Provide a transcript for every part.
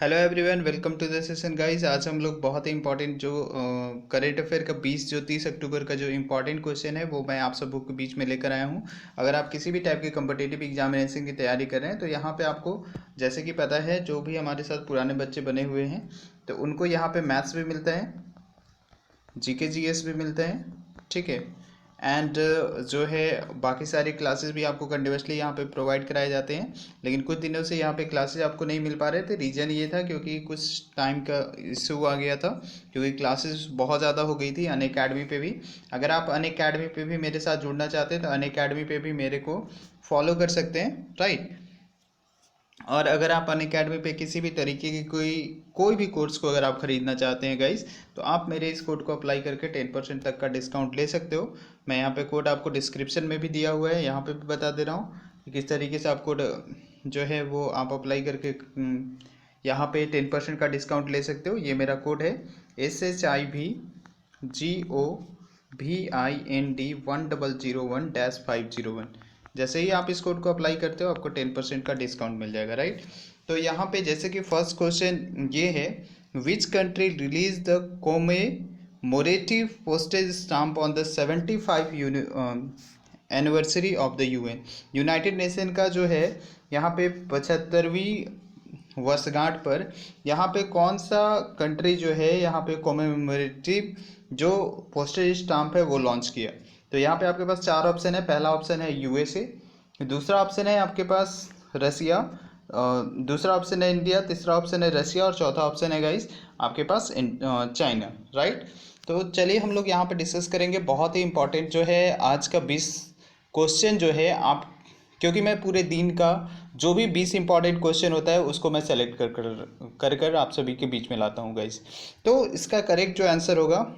Hello everyone, welcome to the session guys. आज हम लोग बहुत ही इंपॉर्टेंट जो करेंट अफेयर का 30 अक्टूबर का जो इंपॉर्टेंट क्वेश्चन है वो मैं आप सबों के बीच में लेकर आया हूँ। अगर आप किसी भी टाइप के कम्पिटिटिव एग्जामिनेशन की तैयारी कर रहे हैं तो यहाँ पे आपको जैसे कि पता है, जो भी हमारे साथ पुराने बच्चे बने हुए हैं तो उनको यहाँ पे मैथ्स भी मिलता है, जीके जीएस भी मिलता है, ठीक है। एंड जो है बाकी सारी क्लासेस भी आपको कंटिन्यूसली यहाँ पे प्रोवाइड कराए जाते हैं। लेकिन कुछ दिनों से यहाँ पे क्लासेस आपको नहीं मिल पा रहे थे। रीज़न ये था क्योंकि कुछ टाइम का इशू आ गया था, क्योंकि क्लासेस बहुत ज़्यादा हो गई थी अन अकेडमी पे भी। अगर आप अन अकेडमी पे भी मेरे साथ जुड़ना चाहते हैं तो अन अकेडमी पे भी मेरे को फॉलो कर सकते हैं, राइट। और अगर आप अन अकेडमी पे किसी भी तरीके की कोई भी कोर्स को अगर आप ख़रीदना चाहते हैं गाइस, तो आप मेरे इस कोड को अप्लाई करके 10% तक का डिस्काउंट ले सकते हो। मैं यहाँ पे कोड आपको डिस्क्रिप्शन में भी दिया हुआ है, यहाँ पे भी बता दे रहा हूँ कि किस तरीके से आप कोड जो है वो आप अप्लाई करके यहाँ पे 10% का डिस्काउंट ले सकते हो। ये मेरा कोड है SHIVGOVIND 1001-501। जैसे ही आप इस कोड को अप्लाई करते हो आपको 10% का डिस्काउंट मिल जाएगा, राइट। तो यहाँ पे जैसे कि फर्स्ट क्वेश्चन ये है, which country release the commemorative postage stamp on the 75 anniversary of the UN. United nation का जो है यहाँ पे 75वीं वर्षगांठ पर यहाँ पे कौन सा कंट्री जो है यहाँ पे कॉमेमोरेटिव जो पोस्टेज स्टाम्प है वो लॉन्च किया। तो यहाँ पे आपके पास चार ऑप्शन है। पहला ऑप्शन है यूएसए, दूसरा ऑप्शन है आपके पास रसिया, दूसरा ऑप्शन है इंडिया, तीसरा ऑप्शन है रशिया और चौथा ऑप्शन है गाइस आपके पास चाइना, राइट। तो चलिए हम लोग यहाँ पे डिस्कस करेंगे। बहुत ही इंपॉर्टेंट जो है आज का 20 क्वेश्चन जो है आप, क्योंकि मैं पूरे दिन का जो भी 20 इंपॉर्टेंट क्वेश्चन होता है उसको मैं सेलेक्ट कर आप सभी के बीच में लाता हूँ गाइस। तो इसका करेक्ट जो आंसर होगा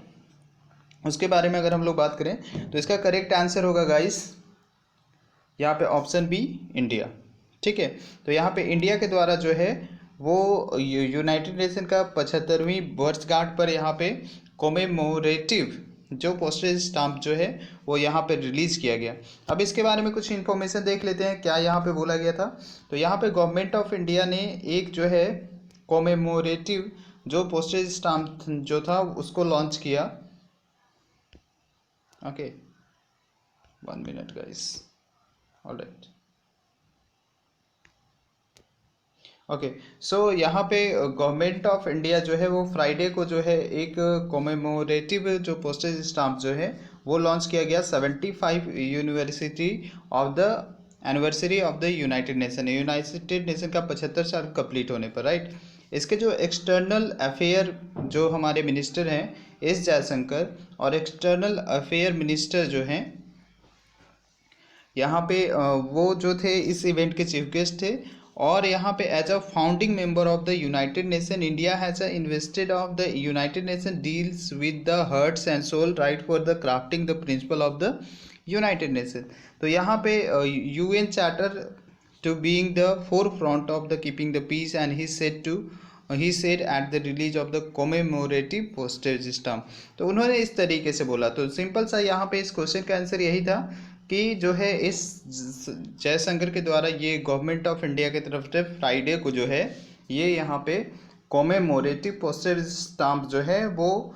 उसके बारे में अगर हम लोग बात करें तो इसका करेक्ट आंसर होगा गाइस यहाँ पे ऑप्शन बी, इंडिया, ठीक है। तो यहाँ पे इंडिया के द्वारा जो है वो यूनाइटेड नेशन का 75वीं वर्षगांठ पर यहाँ पे कोमेमोरेटिव जो पोस्टेज स्टाम्प जो है वो यहाँ पे रिलीज़ किया गया। अब इसके बारे में कुछ इन्फॉर्मेशन देख लेते हैं क्या यहाँ पे बोला गया था। तो यहाँ पे गवर्नमेंट ऑफ इंडिया ने एक जो है कोमेमोरेटिव जो पोस्टेज स्टाम्प जो था उसको लॉन्च किया। Okay, 1 minute guys, alright. Okay, so यहाँ पे गवर्नमेंट ऑफ इंडिया जो है वो फ्राइडे को जो है एक कॉमेमोरेटिव जो पोस्टेज स्टाम्प जो है वो लॉन्च किया गया 75 university of the anniversary of the United nation का 75 साल कंप्लीट होने पर, राइट। इसके जो एक्सटर्नल अफेयर जो हमारे मिनिस्टर हैं एस जयशंकर और एक्सटर्नल अफेयर मिनिस्टर जो हैं यहाँ पे वो जो थे इस इवेंट के चीफ गेस्ट थे। और यहाँ पे as a founding member of the United Nation India has a invested of the United Nation deals with the hearts and soul right for the crafting the principle of the United Nation. तो यहाँ पे UN charter to being the forefront of the keeping the peace and he said at the release of the commemorative postage stamp. तो उन्होंने इस तरीके से बोला। तो सिंपल सा यहाँ पे इस क्वेश्चन का आंसर यही था कि जो है इस जयशंकर के द्वारा ये गवर्नमेंट ऑफ इंडिया की तरफ से फ्राइडे को जो है ये यहाँ पे कॉमेमोरेटिव पोस्टेज स्टाम्प जो है वो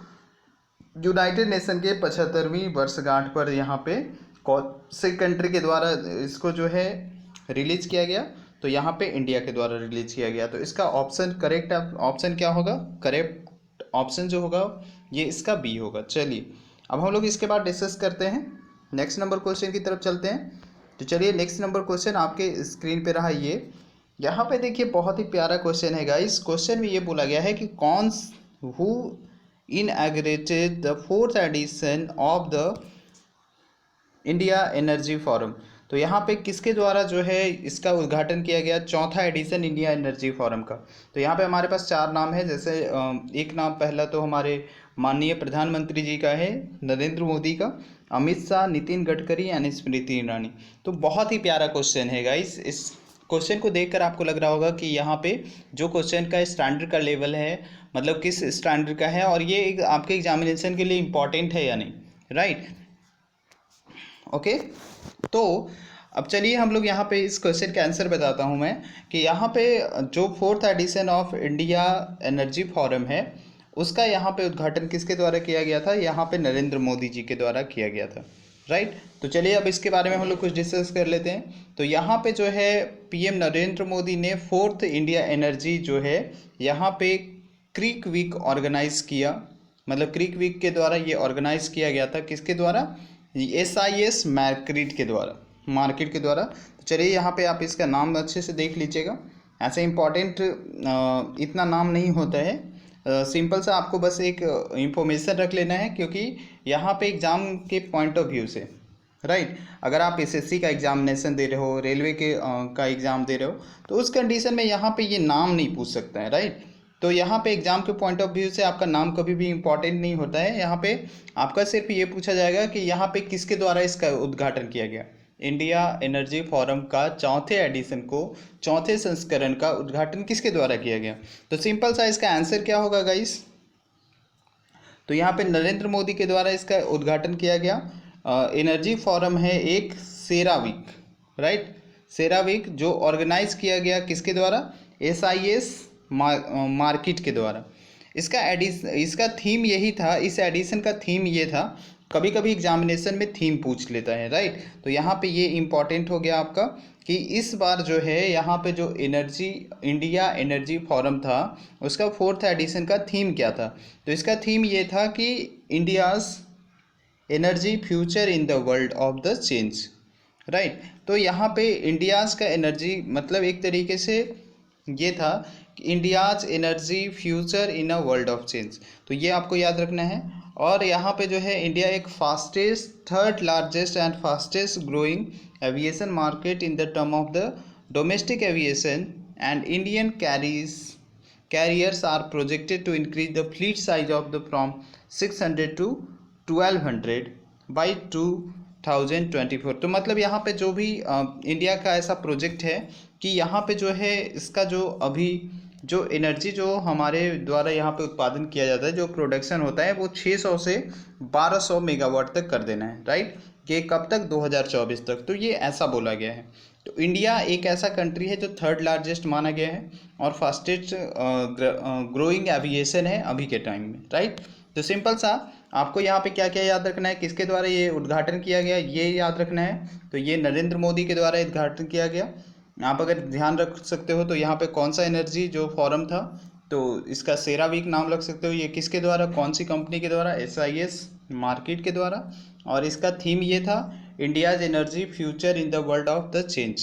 यूनाइटेड नेशन के 75वीं वर्षगांठ पर यहाँ पे कौन से कंट्री के द्वारा इसको जो है रिलीज किया गया। तो यहाँ पे इंडिया के द्वारा रिलीज किया गया। तो इसका ऑप्शन करेक्ट ऑप्शन क्या होगा, करेक्ट ऑप्शन जो होगा ये इसका बी होगा। चलिए अब हम लोग इसके बाद डिस्कस करते हैं, नेक्स्ट नंबर क्वेश्चन की तरफ चलते हैं। तो चलिए नेक्स्ट नंबर क्वेश्चन आपके स्क्रीन पे रहा ये। यहाँ पे देखिए बहुत ही प्यारा क्वेश्चन है गाइस। क्वेश्चन में ये बोला गया है कि कौन who inaugurated the 4th edition of the India energy forum. तो यहाँ पे किसके द्वारा जो है इसका उद्घाटन किया गया, चौथा एडिशन इंडिया एनर्जी फोरम का। तो यहाँ पे हमारे पास चार नाम है। जैसे एक नाम पहला तो हमारे माननीय प्रधानमंत्री जी का है, नरेंद्र मोदी का, अमित शाह, नितिन गडकरी एंड स्मृति ईरानी। तो बहुत ही प्यारा क्वेश्चन है गाइस। इस क्वेश्चन को देखकर आपको लग रहा होगा कि यहाँ पे जो क्वेश्चन का स्टैंडर्ड का लेवल है, मतलब किस स्टैंडर्ड का है और ये आपके एग्जामिनेशन के लिए इम्पॉर्टेंट है या नहीं, राइट। ओके, तो अब चलिए हम लोग यहाँ पे इस क्वेश्चन का आंसर बताता हूँ मैं कि यहाँ पे जो 4th edition of India energy forum है उसका यहाँ पे उद्घाटन किसके द्वारा किया गया था, यहाँ पे नरेंद्र मोदी जी के द्वारा किया गया था, राइट। तो चलिए अब इसके बारे में हम लोग कुछ डिस्कस कर लेते हैं। तो यहाँ पे जो है पीएम नरेंद्र मोदी ने 4th इंडिया एनर्जी जो है यहाँ पे क्रिक वीक ऑर्गेनाइज किया, मतलब क्रिक वीक के द्वारा ये ऑर्गेनाइज किया गया था, किसके द्वारा, SIS मार्केट के द्वारा। तो चलिए यहाँ पे आप इसका नाम अच्छे से देख लीजिएगा, ऐसे इम्पॉर्टेंट इतना नाम नहीं होता है, सिंपल सा आपको बस एक इंफॉर्मेशन रख लेना है, क्योंकि यहाँ पे एग्ज़ाम के पॉइंट ऑफ व्यू से, राइट, अगर आप SSC का एग्जामिनेशन दे रहे हो, रेलवे के का एग्ज़ाम दे रहे हो, तो उस कंडीशन में यहाँ पे ये नाम नहीं पूछ सकता है, राइट। तो यहाँ पे एग्ज़ाम के पॉइंट ऑफ व्यू से आपका नाम कभी भी इम्पॉर्टेंट नहीं होता है, यहाँ पे आपका सिर्फ ये पूछा जाएगा कि यहाँ पे किसके द्वारा इसका उद्घाटन किया गया। इंडिया एनर्जी फोरम का चौथे एडिशन को, चौथे संस्करण का उद्घाटन किसके द्वारा किया गया। तो सिंपल सा इसका आंसर क्या होगा गाइस, तो यहाँ पे नरेंद्र मोदी के द्वारा इसका उद्घाटन किया गया। एनर्जी फोरम है एक सेरावीक, राइट, सेरावीक जो ऑर्गेनाइज किया गया किसके द्वारा, SIS मार्केट के द्वारा। इसका थीम यही था, इस एडिशन का थीम ये था, कभी कभी एग्जामिनेशन में थीम पूछ लेता है, राइट। तो यहाँ पे ये इम्पॉर्टेंट हो गया आपका कि इस बार जो है यहाँ पे जो इंडिया एनर्जी फोरम था उसका 4th एडिशन का थीम क्या था। तो इसका थीम ये था कि India's energy future in the world of the change, right. तो यहाँ पे इंडियाज़ का एनर्जी मतलब एक तरीके से ये था कि India's energy future in a world of change, तो ये आपको याद रखना है। और यहाँ पे जो है इंडिया एक third largest and fastest growing aviation market in the term of the domestic aviation, and Indian carriers are projected to increase the fleet size of the from 600 to 1200 by 2024। तो मतलब यहाँ पे जो भी इंडिया का ऐसा project है कि यहाँ पे जो है इसका जो अभी जो एनर्जी जो हमारे द्वारा यहाँ पे उत्पादन किया जाता है, जो प्रोडक्शन होता है, वो 600 से 1200 मेगावाट तक कर देना है, राइट। कि कब तक, 2024 तक। तो ये ऐसा बोला गया है। तो इंडिया एक ऐसा कंट्री है जो थर्ड लार्जेस्ट माना गया है और फास्टेस्ट ग्रोइंग एविएशन है अभी के टाइम में, राइट। तो सिंपल सा आपको यहाँ पे क्या क्या याद रखना है, किसके द्वारा ये उद्घाटन किया गया ये याद रखना है। तो ये नरेंद्र मोदी के द्वारा उद्घाटन किया गया। आप अगर ध्यान रख सकते हो तो यहाँ पे कौन सा एनर्जी जो फोरम था, तो इसका सेरावीक नाम रख सकते हो। ये किसके द्वारा, कौन सी कंपनी के द्वारा, SIS मार्केट के द्वारा। और इसका थीम ये था India's energy future in the world of the change,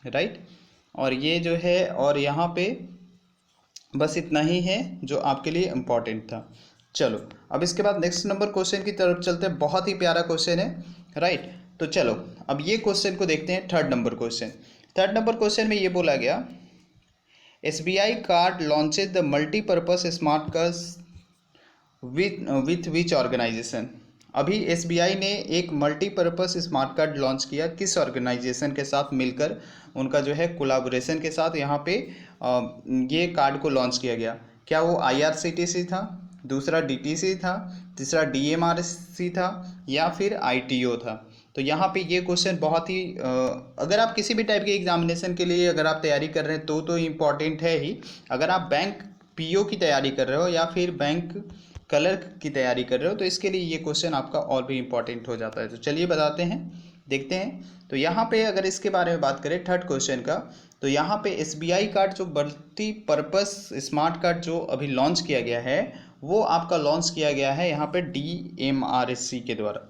right. और ये जो है, और यहाँ पे बस इतना ही है जो आपके लिए इम्पोर्टेंट था। चलो अब इसके बाद नेक्स्ट नंबर क्वेश्चन की तरफ चलते हैं। बहुत ही प्यारा क्वेश्चन है, राइट। तो चलो अब ये क्वेश्चन को देखते हैं। थर्ड नंबर क्वेश्चन में ये बोला गया, SBI card launches the multipurpose smart cards with which organisation. अभी SBI ने एक मल्टीपर्पज स्मार्ट कार्ड लॉन्च किया, किस ऑर्गेनाइजेशन के साथ मिलकर, उनका जो है कोलैबोरेशन के साथ यहाँ पे ये कार्ड को लॉन्च किया गया। क्या वो IRCTC था, दूसरा DTC था, तीसरा DMRC था, या फिर ITO था। तो यहाँ पे ये क्वेश्चन बहुत ही अगर आप किसी भी टाइप के एग्जामिनेशन के लिए अगर आप तैयारी कर रहे हैं तो इम्पॉर्टेंट है ही। अगर आप बैंक PO की तैयारी कर रहे हो या फिर बैंक क्लर्क की तैयारी कर रहे हो तो इसके लिए ये क्वेश्चन आपका और भी इम्पॉर्टेंट हो जाता है। तो चलिए बताते हैं, देखते हैं। तो यहाँ पे अगर इसके बारे में बात करें थर्ड क्वेश्चन का, तो यहाँ पे SBI कार्ड जो मल्टीपर्पज स्मार्ट कार्ड जो अभी लॉन्च किया गया है वो आपका लॉन्च किया गया है यहाँ पे DMRC के द्वारा,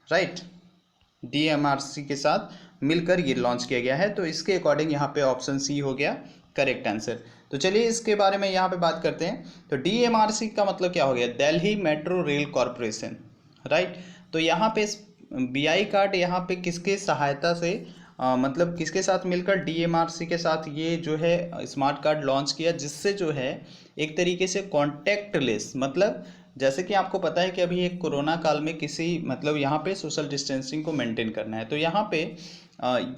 राइट। DMRC के साथ मिलकर ये लॉन्च किया गया है। तो इसके अकॉर्डिंग यहाँ पे ऑप्शन C हो गया करेक्ट आंसर। तो चलिए इसके बारे में यहाँ पे बात करते हैं। तो DMRC का मतलब क्या हो गया, Delhi metro rail corporation, right. तो यहाँ पे BI कार्ड यहाँ पे किसके सहायता से मतलब किसके साथ मिलकर, DMRC के साथ ये जो है स्मार्ट कार्ड लॉन्च किया, जिससे जो है एक तरीके से कॉन्टैक्टलेस, मतलब जैसे कि आपको पता है कि अभी एक कोरोना काल में किसी मतलब यहाँ पे सोशल डिस्टेंसिंग को मेंटेन करना है, तो यहाँ पे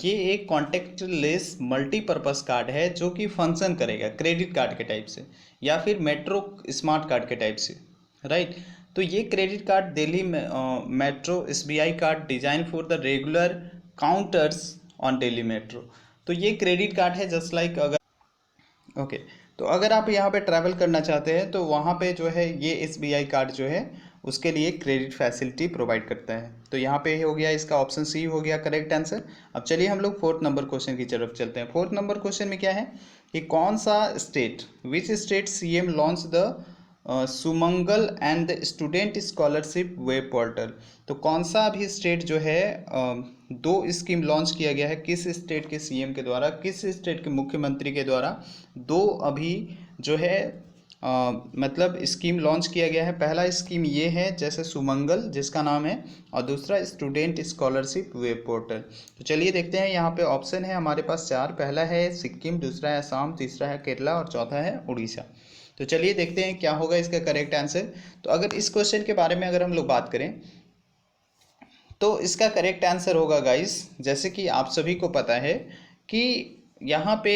ये एक कॉन्टैक्टलेस मल्टीपर्पज़ कार्ड है जो कि फंक्शन करेगा क्रेडिट कार्ड के टाइप से या फिर मेट्रो स्मार्ट कार्ड के टाइप से, राइट। तो ये credit card Delhi metro SBI card design for the regular counters on Delhi metro. तो ये क्रेडिट कार्ड है जस्ट लाइक अगर ओके तो अगर आप यहाँ पे ट्रैवल करना चाहते हैं तो वहाँ पे जो है ये SBI कार्ड जो है उसके लिए क्रेडिट फैसिलिटी प्रोवाइड करता है। तो यहाँ पे हो गया इसका ऑप्शन सी हो गया करेक्ट आंसर। अब चलिए हम लोग फोर्थ नंबर क्वेश्चन की तरफ चलते हैं। फोर्थ नंबर क्वेश्चन में क्या है कि कौन सा state which state CM launch the Sumangal and the student scholarship web portal. तो कौन सा अभी स्टेट जो है दो स्कीम लॉन्च किया गया है, किस स्टेट के CM के द्वारा, किस स्टेट के मुख्यमंत्री के द्वारा दो अभी जो है मतलब स्कीम लॉन्च किया गया है। पहला स्कीम ये है जैसे सुमंगल जिसका नाम है, और दूसरा स्टूडेंट स्कॉलरशिप वेब पोर्टल। तो चलिए देखते हैं, यहाँ पे ऑप्शन है हमारे पास 4। पहला है सिक्किम, दूसरा है असम, तीसरा है केरला और चौथा है उड़ीसा। तो चलिए देखते हैं क्या होगा इसका करेक्ट आंसर। तो अगर इस क्वेश्चन के बारे में अगर हम लोग बात करें तो इसका करेक्ट आंसर होगा गाइस, जैसे कि आप सभी को पता है कि यहाँ पे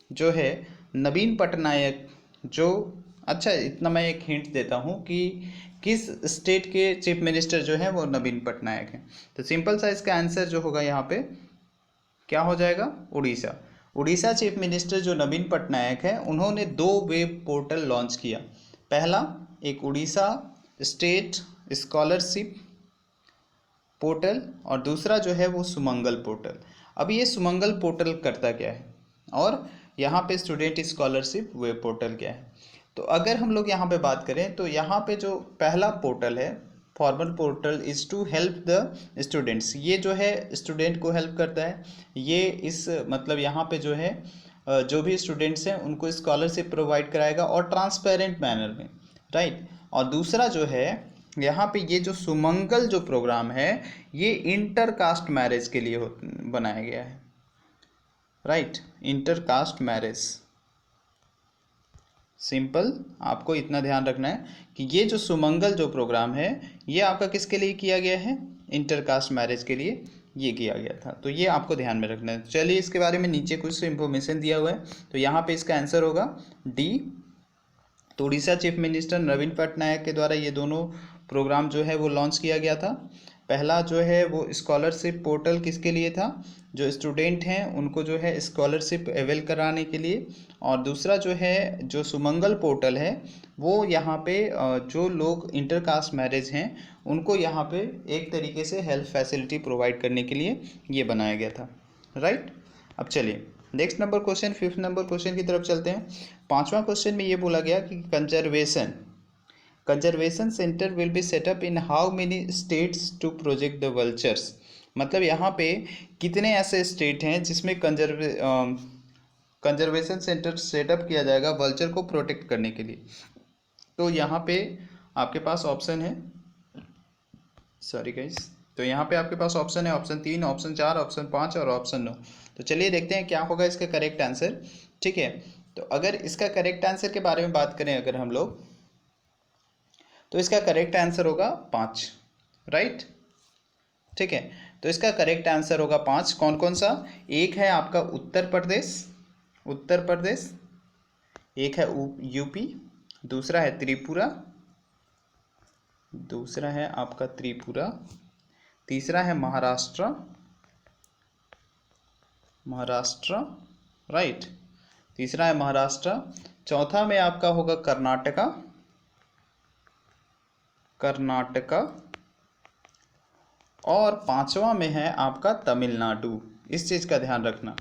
जो है नवीन पटनायक जो, अच्छा इतना मैं एक हिंट देता हूँ कि किस स्टेट के चीफ मिनिस्टर जो है वो नवीन पटनायक हैं। तो सिंपल सा इसका आंसर जो होगा यहाँ पे क्या हो जाएगा, उड़ीसा। उड़ीसा चीफ मिनिस्टर जो नवीन पटनायक है उन्होंने 2 वेब पोर्टल लॉन्च किया। पहला एक उड़ीसा स्टेट स्कॉलरशिप पोर्टल और दूसरा जो है वो सुमंगल पोर्टल। अब ये सुमंगल पोर्टल करता क्या है और यहाँ पे स्टूडेंट स्कॉलरशिप वेब पोर्टल क्या है। तो अगर हम लोग यहाँ पे बात करें तो यहाँ पे जो पहला पोर्टल है formal portal is to help the students, ये जो है स्टूडेंट को हेल्प करता है। ये इस मतलब यहाँ पे जो है जो भी स्टूडेंट्स हैं उनको स्कॉलरशिप प्रोवाइड कराएगा और ट्रांसपेरेंट मैनर में, राइट। और दूसरा जो है यहाँ पे ये जो सुमंगल जो प्रोग्राम है ये इंटर कास्ट मैरिज के लिए बनाया गया है, right, inter caste marriage. Simple आपको इतना ध्यान रखना है कि ये जो सुमंगल जो प्रोग्राम है ये आपका किसके लिए किया गया है, इंटर कास्ट मैरिज के लिए ये किया गया था। तो ये आपको ध्यान में रखना है। चलिए इसके बारे में नीचे कुछ इंफॉर्मेशन दिया हुआ है, तो यहाँ पे इसका आंसर होगा डी। तो उड़ीसा चीफ मिनिस्टर नवीन पटनायक के द्वारा ये दोनों प्रोग्राम जो है वो लॉन्च किया गया था। पहला जो है वो स्कॉलरशिप पोर्टल किसके लिए था, जो स्टूडेंट हैं उनको जो है स्कॉलरशिप अवेल कराने के लिए। और दूसरा जो है जो सुमंगल पोर्टल है वो यहाँ पे जो लोग इंटरकास्ट मैरिज हैं उनको यहाँ पे एक तरीके से हेल्थ फैसिलिटी प्रोवाइड करने के लिए ये बनाया गया था, राइट। अब चलिए next number question, 5th number question की तरफ चलते हैं। 5वां क्वेश्चन में ये बोला गया कि conservation centre will be set up in how many states to project the vultures. मतलब यहाँ पे कितने ऐसे स्टेट हैं जिसमें कंजर्वेशन सेंटर सेटअप किया जाएगा वल्चर को प्रोटेक्ट करने के लिए। तो यहाँ पे आपके पास ऑप्शन है, सॉरी गाइस, तो यहाँ पे आपके पास ऑप्शन है ऑप्शन 3, ऑप्शन 4, ऑप्शन 5 और ऑप्शन 9। तो चलिए देखते हैं क्या होगा इसका करेक्ट आंसर, ठीक है। तो अगर इसका करेक्ट आंसर के बारे में बात करें अगर हम लोग, तो इसका करेक्ट आंसर होगा 5, राइट, ठीक है। तो इसका करेक्ट आंसर होगा 5। कौन कौन सा, एक है आपका उत्तर प्रदेश, एक है यूपी, दूसरा है त्रिपुरा, दूसरा है आपका त्रिपुरा, तीसरा है महाराष्ट्र, राइट, तीसरा है महाराष्ट्र, चौथा में आपका होगा कर्नाटका और 5वां में है आपका तमिलनाडु। इस चीज़ का ध्यान रखना,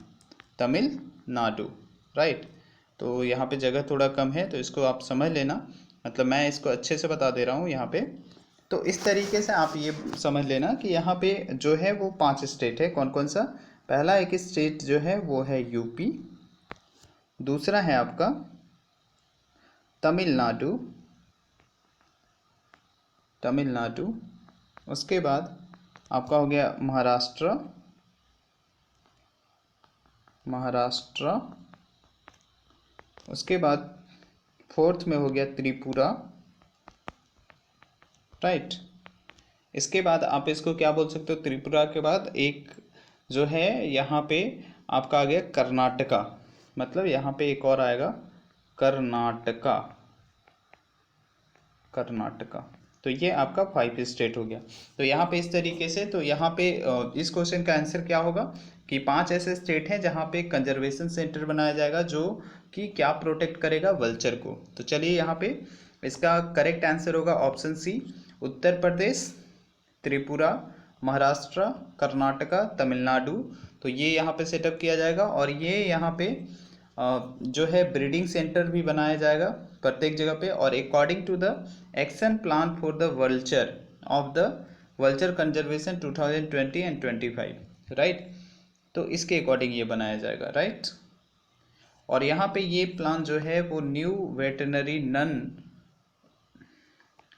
तमिलनाडु, राइट। तो यहाँ पे जगह थोड़ा कम है तो इसको आप समझ लेना, मतलब मैं इसको अच्छे से बता दे रहा हूँ यहाँ पे। तो इस तरीके से आप ये समझ लेना कि यहाँ पे जो है वो 5 स्टेट है। कौन कौन सा, पहला एक स्टेट जो है वो है यूपी, दूसरा है आपका तमिलनाडु, उसके बाद आपका हो गया महाराष्ट्र, उसके बाद 4th में हो गया त्रिपुरा, राइट। इसके बाद आप इसको क्या बोल सकते हो, त्रिपुरा के बाद एक जो है यहाँ पे आपका आ गया कर्नाटका, मतलब यहाँ पे एक और आएगा कर्नाटका, तो ये आपका 5 स्टेट हो गया। तो यहाँ पे इस तरीके से, तो यहाँ पे इस क्वेश्चन का आंसर क्या होगा कि 5 ऐसे स्टेट हैं जहाँ पे कंजर्वेशन सेंटर बनाया जाएगा जो कि क्या प्रोटेक्ट करेगा, वल्चर को। तो चलिए यहाँ पे इसका करेक्ट आंसर होगा ऑप्शन सी, उत्तर प्रदेश, त्रिपुरा, महाराष्ट्र, कर्नाटका, तमिलनाडु। तो ये यहाँ पे सेटअप किया जाएगा और ये यहाँ पे जो है ब्रीडिंग सेंटर भी बनाया जाएगा प्रत्येक जगह पे, और according to the action plan for the vulture of the vulture conservation 2020 and 25, right. तो इसके अकॉर्डिंग ये बनाया जाएगा, राइट। और यहाँ पे ये प्लान जो है वो new veterinary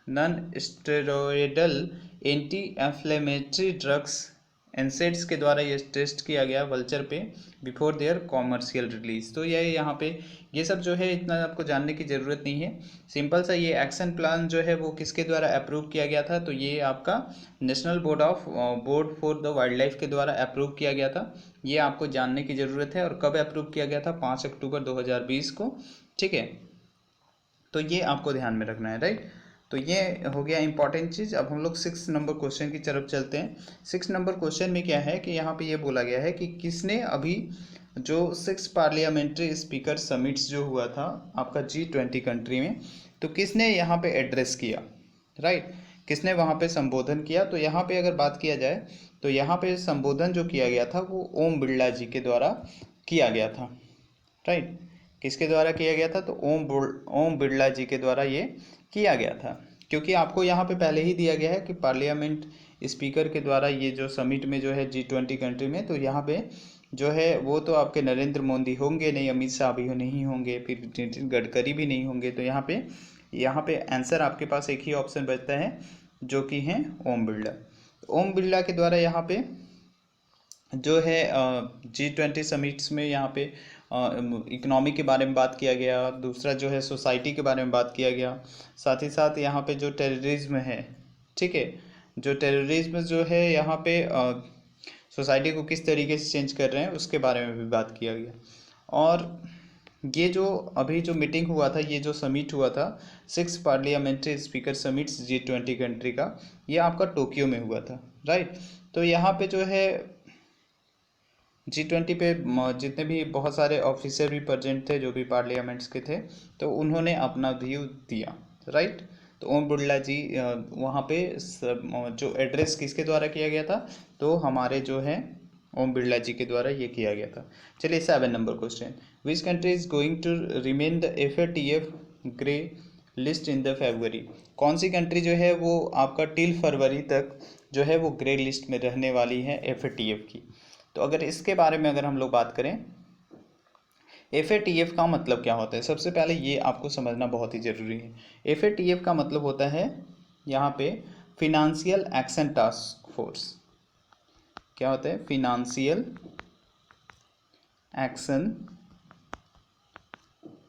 non steroidal anti inflammatory drugs NSAIDs के द्वारा ये टेस्ट किया गया वल्चर पे बिफोर देयर कॉमर्शियल रिलीज। तो ये यहाँ पे ये सब जो है इतना आपको जानने की ज़रूरत नहीं है, सिंपल सा ये एक्शन प्लान जो है वो किसके द्वारा अप्रूव किया गया था, तो ये आपका national board for the wild life के द्वारा अप्रूव किया गया था। ये आपको जानने की ज़रूरत है। और कब अप्रूव किया गया था, 5 अक्टूबर 2020 को, ठीक है। तो ये आपको ध्यान में रखना है, राइट। तो ये हो गया इंपॉर्टेंट चीज़। अब हम लोग 6 नंबर क्वेश्चन की तरफ चलते हैं। 6 नंबर क्वेश्चन में क्या है कि यहाँ पे ये बोला गया है कि किसने अभी जो 6 पार्लियामेंट्री स्पीकर समिट्स जो हुआ था आपका G20 कंट्री में, तो किसने यहाँ पे एड्रेस किया, राइट, किसने वहाँ पे संबोधन किया। तो यहाँ पे अगर बात किया जाए तो यहाँ पे संबोधन जो किया गया था वो ओम बिरला जी के द्वारा किया गया था, राइट। किसके द्वारा किया गया था, तो ओम बिरला जी के द्वारा ये किया गया था। क्योंकि आपको यहाँ पे पहले ही दिया गया है कि पार्लियामेंट स्पीकर के द्वारा ये जो समिट में जो है G20 कंट्री में, तो यहाँ पे जो है वो तो आपके नरेंद्र मोदी होंगे नहीं, अमित शाह भी नहीं होंगे, फिर नितिन गडकरी भी नहीं होंगे। तो यहाँ पे आंसर आपके पास एक ही ऑप्शन बचता है जो कि है ओम बिरला। ओम बिरला के द्वारा यहाँ पे जो है G20 समिट्स में यहाँ पे इकोनॉमी के बारे में बात किया गया, दूसरा जो है सोसाइटी के बारे में बात किया गया, साथ ही साथ यहाँ पे जो टेररिज्म है, ठीक है, जो टेररिज्म जो है यहाँ पे सोसाइटी को किस तरीके से चेंज कर रहे हैं उसके बारे में भी बात किया गया। और ये जो अभी जो मीटिंग हुआ था, ये जो समिट हुआ था 6 parliamentary speaker summits G20 country का, ये आपका टोक्यो में हुआ था, राइट। तो यहाँ पे जो है G20 पे जितने भी बहुत सारे ऑफिसर भी प्रेजेंट थे जो भी पार्लियामेंट्स के थे, तो उन्होंने अपना व्यू दिया, राइट। तो ओम बिरला जी वहाँ पे जो एड्रेस किसके द्वारा किया गया था, तो हमारे जो है ओम बिरला जी के द्वारा ये किया गया था। चलिए 7 number question, which country is going to remain the FATF grey list in the February. कौन सी कंट्री जो है वो आपका टिल फरवरी तक जो है वो ग्रे लिस्ट में रहने वाली है FATF की। तो अगर इसके बारे में अगर हम लोग बात करें, FATF का मतलब क्या होता है, सबसे पहले ये आपको समझना बहुत ही ज़रूरी है। FATF का मतलब होता है यहाँ पे फिनेंशियल एक्शन टास्क फोर्स। क्या होता है, financial action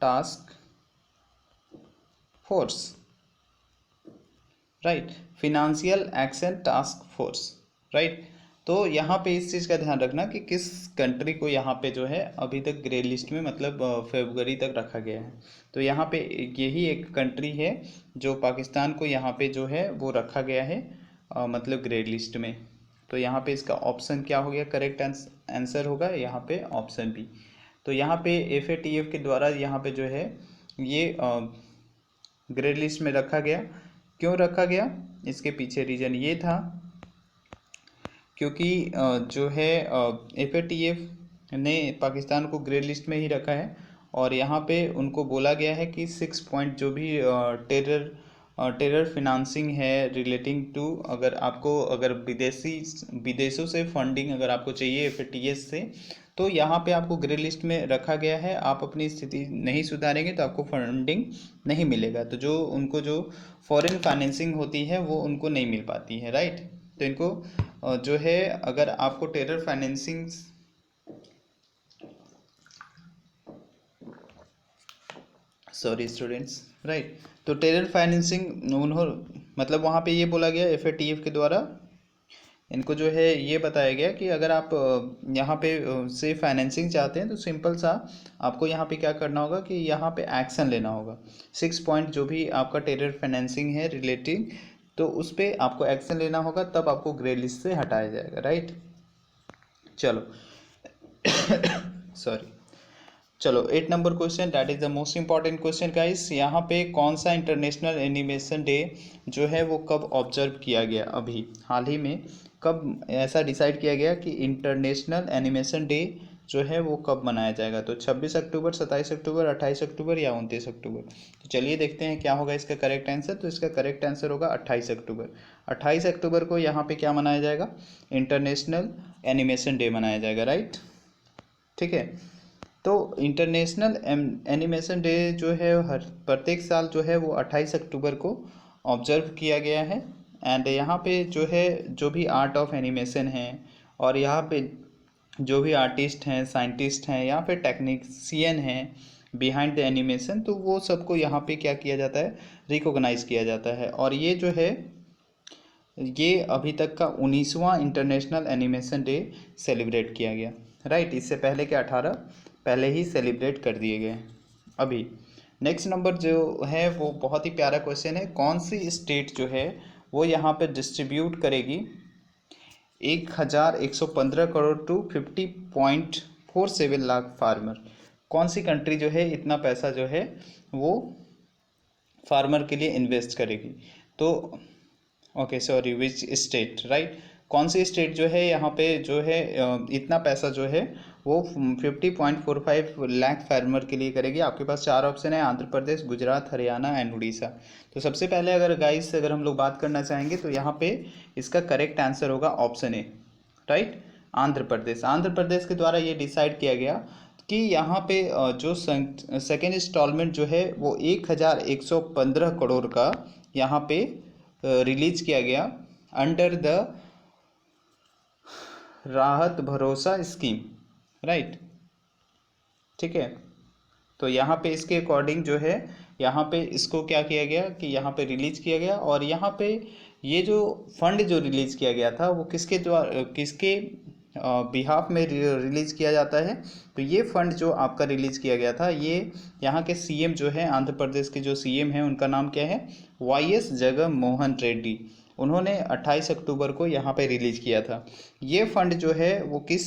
task force, right, financial action task force, right. तो यहाँ पे इस चीज़ का ध्यान रखना कि किस कंट्री को यहाँ पे जो है अभी तक ग्रे लिस्ट में मतलब फरवरी तक रखा गया है। तो यहाँ पे यही एक कंट्री है जो पाकिस्तान को यहाँ पे जो है वो रखा गया है मतलब ग्रे लिस्ट में। तो यहाँ पे इसका ऑप्शन क्या हो गया, करेक्ट आंसर होगा यहाँ पे ऑप्शन बी। तो यहाँ पे FATF के द्वारा यहाँ पे जो है ये ग्रे लिस्ट में रखा गया। क्यों रखा गया, इसके पीछे रीज़न ये था क्योंकि जो है FATF ने पाकिस्तान को ग्रे लिस्ट में ही रखा है और यहाँ पे उनको बोला गया है कि 6 पॉइंट जो भी टेरर फिनांसिंग है रिलेटिंग टू, अगर आपको अगर विदेशों से फंडिंग अगर आपको चाहिए FATF से, तो यहाँ पे आपको ग्रे लिस्ट में रखा गया है। आप अपनी स्थिति नहीं सुधारेंगे तो आपको फंडिंग नहीं मिलेगा। तो जो उनको जो फॉरेन फाइनेंसिंग होती है वो उनको नहीं मिल पाती है, राइट। तो इनको जो है अगर आपको टेरर फाइनेंसिंग स्टूडेंट्स, राइट, तो टेरर फाइनेंसिंग उन्होंने मतलब वहाँ पे ये बोला गया FATF के द्वारा इनको जो है ये बताया गया कि अगर आप यहाँ पे से फाइनेंसिंग चाहते हैं तो सिंपल सा आपको यहाँ पे क्या करना होगा कि यहाँ पे एक्शन लेना होगा। 6 पॉइंट जो भी आपका टेरर फाइनेंसिंग है रिलेटिंग तो उस पर आपको एक्शन लेना होगा, तब आपको ग्रे लिस्ट से हटाया जाएगा, राइट। चलो सॉरी, चलो 8 number question, that is the most important question guys. यहाँ पे कौन सा इंटरनेशनल एनिमेशन डे जो है वो कब ऑब्जर्व किया गया, अभी हाल ही में कब ऐसा डिसाइड किया गया कि इंटरनेशनल एनिमेशन डे जो है वो कब मनाया जाएगा। तो 26 अक्टूबर, 27 अक्टूबर, 28 अक्टूबर या 29 अक्टूबर। तो चलिए देखते हैं क्या होगा इसका करेक्ट आंसर। तो इसका करेक्ट आंसर होगा 28 अक्टूबर। 28 अक्टूबर को यहाँ पे क्या मनाया जाएगा, इंटरनेशनल एनिमेशन डे मनाया जाएगा, राइट। ठीक है, तो इंटरनेशनल एनिमेशन डे जो है हर प्रत्येक साल जो है वो 28 अक्टूबर को ऑब्जर्व किया गया है। एंड यहाँ पे जो है जो भी आर्ट ऑफ एनिमेशन है, और यहाँ पे जो भी आर्टिस्ट हैं, साइंटिस्ट हैं या फिर टेक्नीशियन हैं बिहाइंड द एनिमेशन, तो वो सबको यहाँ पे क्या किया जाता है, रिकॉग्नाइज किया जाता है। और ये जो है ये अभी तक का 19वां इंटरनेशनल एनिमेशन डे सेलिब्रेट किया गया, राइट। इससे पहले के 18 पहले ही सेलिब्रेट कर दिए गए। अभी नेक्स्ट नंबर जो है वो बहुत ही प्यारा क्वेश्चन है, कौन सी स्टेट जो है वो यहाँ पे डिस्ट्रीब्यूट करेगी 1115 करोड़ टू 50.47 लाख फार्मर। कौन सी कंट्री जो है इतना पैसा जो है वो फार्मर के लिए इन्वेस्ट करेगी। तो okay sorry, which state, right. कौन सी स्टेट जो है यहाँ पे जो है इतना पैसा जो है वो 50.45 लाख फार्मर के लिए करेगी। आपके पास 4 ऑप्शन है, आंध्र प्रदेश, गुजरात, हरियाणा एंड उड़ीसा। तो सबसे पहले अगर गाइस अगर हम लोग बात करना चाहेंगे तो यहाँ पे इसका करेक्ट आंसर होगा option A, right, Andhra Pradesh. Andhra Pradesh के द्वारा ये डिसाइड किया गया कि यहाँ पे जो सेकेंड इंस्टॉलमेंट जो है वो 1115 करोड़ का यहाँ पे रिलीज किया गया अंडर द राहत भरोसा स्कीम, राइट। ठीक है, तो यहाँ पे इसके अकॉर्डिंग जो है यहाँ पे इसको क्या किया गया कि यहाँ पे रिलीज किया गया। और यहाँ पे ये जो फंड जो रिलीज किया गया था वो किसके द्वारा, किसके बिहाफ में रिलीज किया जाता है। तो ये फंड जो आपका रिलीज किया गया था, ये यहाँ के सीएम जो है, आंध्र प्रदेश के जो सीएम हैं उनका नाम क्या है, वाईएस जगन मोहन रेड्डी। उन्होंने 28 अक्टूबर को यहाँ पे रिलीज किया था। ये फंड जो है वो किस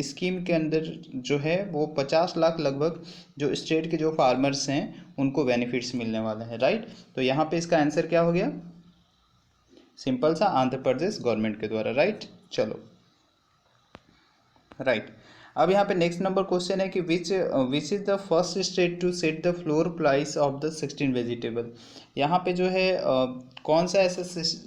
स्कीम के अंदर जो है वो 50 लाख लगभग जो स्टेट के जो फार्मर्स हैं उनको बेनिफिट्स मिलने वाले हैं, राइट। तो यहाँ पे इसका आंसर क्या हो गया, सिंपल सा, आंध्र प्रदेश गवर्नमेंट के द्वारा, राइट। चलो राइट, अब यहाँ पे नेक्स्ट नंबर क्वेश्चन है कि which is the first state to set the floor price of the 16 vegetable. यहाँ पे जो है कौन सा ऐसा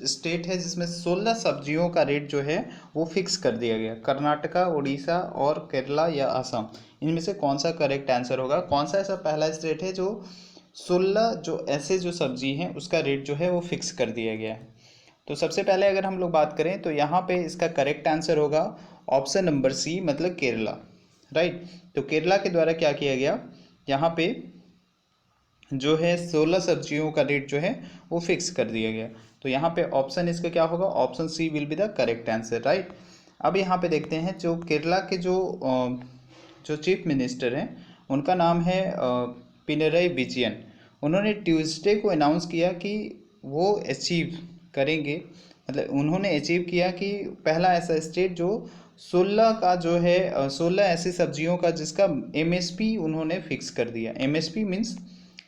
स्टेट है जिसमें 16 सब्जियों का रेट जो है वो फिक्स कर दिया गया। कर्नाटका, उड़ीसा और केरला या असम, इनमें से कौन सा करेक्ट आंसर होगा। कौन सा ऐसा पहला स्टेट है जो 16 जो ऐसे जो सब्जी हैं उसका रेट जो है वो फिक्स कर दिया गया है। तो सबसे पहले अगर हम लोग बात करें तो यहाँ पे इसका करेक्ट आंसर होगा ऑप्शन नंबर सी, मतलब केरला, राइट। तो केरला के द्वारा क्या किया गया, यहाँ पे जो है 16 सब्जियों का रेट जो है वो फिक्स कर दिया गया। तो यहाँ पे ऑप्शन इसका क्या होगा, option C will be the correct answer, right. अब यहाँ पे देखते हैं जो केरला के जो चीफ मिनिस्टर हैं उनका नाम है पिनरई विजयन। उन्होंने ट्यूसडे को अनाउंस किया कि वो अचीव करेंगे, मतलब उन्होंने अचीव किया कि पहला ऐसा स्टेट जो 16 का जो है 16 ऐसी सब्जियों का जिसका एमएसपी उन्होंने फिक्स कर दिया। एमएसपी मीन्स